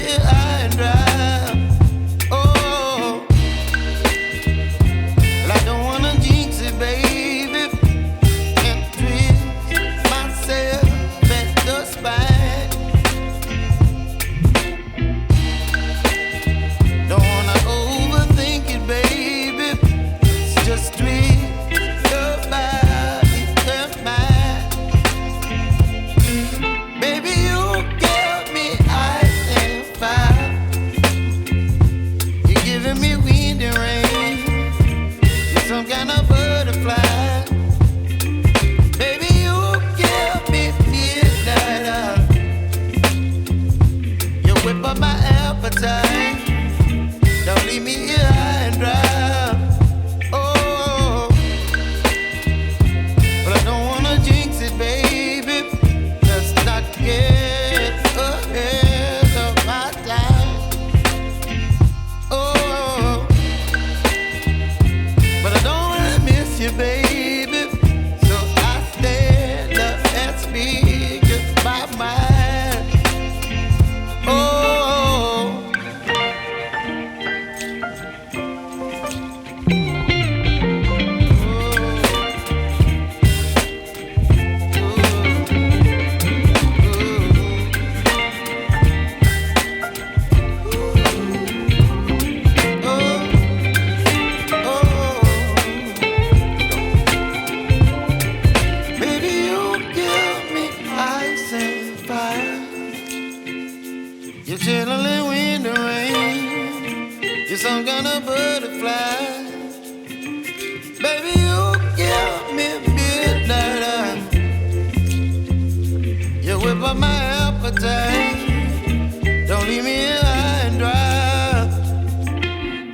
here high and dry. Oh, well, I don't wanna jinx it, baby, and twist myself at the spine. Don't wanna overthink it, baby. It's just twist your body and mine. Baby, you give me ice and fire. You're giving me wind and rain. You're some kind of butterfly. Baby, you give me midnight. You whip up my appetite. Don't leave me here high and dry. Oh, but I don't wanna jinx it, baby. Let's not get ahead of my time. Oh, but I don't wanna miss you, baby. So I stand up and speak my mind. Oh. Baby, you give me ice and fire. You're chilling wind and rain. You're some kind of butterfly. Baby, you give me midnight. You whip up my appetite. Don't leave me here high and dry.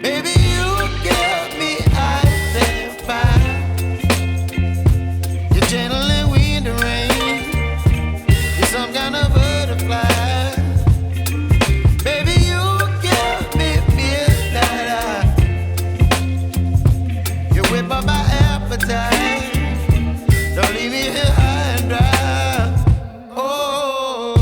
Baby, you give me ice and fire. You're channeling wind and rain. You're some kind of butterfly. Baby, you give me midnight. You whip up my appetite. Don't leave me here high and dry. Oh.